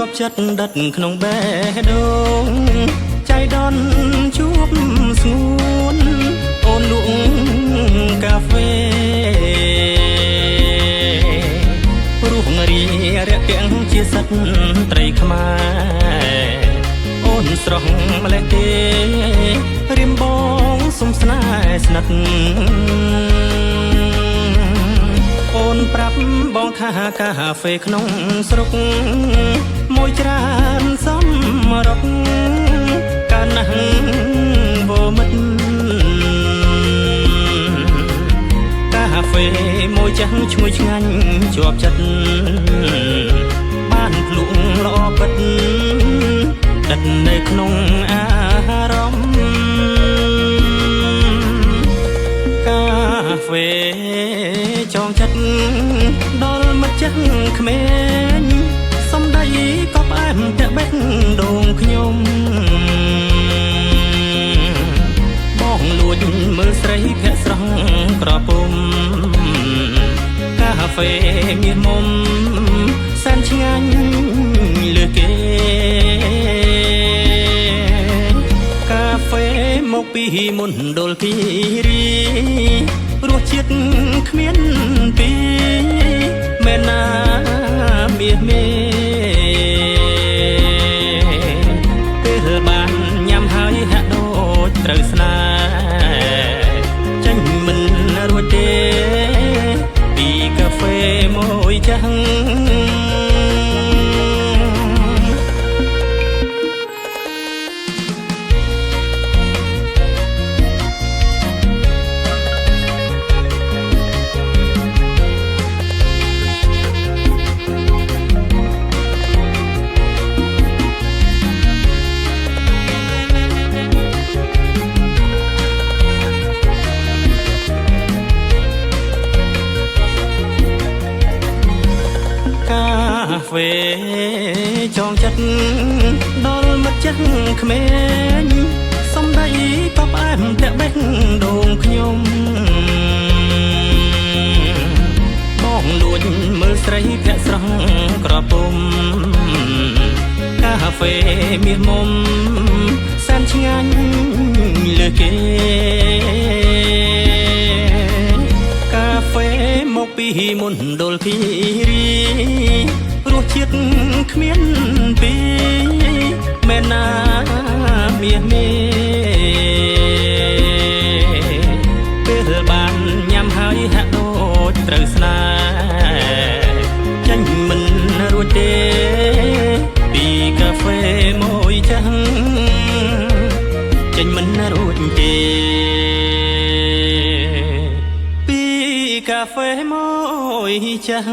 ប់ចិត្តដិតក្នុងបេះដូងចៃដន្យជួបស្ងួនអូនលក់កាហ្វេរស់រីរាក់ទាំងជាសត្វត្រីខ្មែរអូនស្រស់ម្លេះទេរៀមបងសុំស្នេហ៍ស្និទ្ធអូនប្រាប់បងថាកាហ្វេក្នុងស្រុកមួយច្រើនសំរុកកាលណាស់វមិត្តកាហ្វេមួយចាស់ឈ្ងុយឆ្ងាញ់ជាប់ចិត្តបានភ្លុកល្អពិតដិតនៅក្នុងអារម្មណ៍កាហ្វេចងចិត្តដល់មិត្តចាស់ក្មេងសំដីក៏ផ្អែមតែបេះដូងខ្ញុំបងលួចមើលស្រីភ័ក្រស្រស់ក្រពុំកាហ្វេមានមុំសែនឆ្ងាញ់លើគេកាហ្វេមកពីមណ្ឌលគិរីរសជាតិគ្មានពីរមែនណាមាសមេពេលបានញ៉ាំហើយហាក់ដូចត្រូវស្នេហ៍ចាញ់មិនរួចទេពីកាហ្វេមួយចាស់កាហ្វេចងចិត្តដល់មិត្តចាស់ក្មេងសំដីក៏ផ្អែមតែបេះដូងខ្ញុំបងលួចមើលស្រីភ័ក្រស្រស់ក្រពុំកាហ្វេមាសមុំសែនឆ្ងាញ់លើគេកាហ្វេមកពីមណ្ឌលគិរីរសជាតិគ្មានពីរមែនណាមាសមេពេលបានញ៉ាំហើយហាក់ដូចត្រូវស្នេហ៍ចាញ់មិនរួចទេពីកាហ្វេមួយចាស់ចាញ់មិនរួចទេពីកាហ្វេមួយចាស់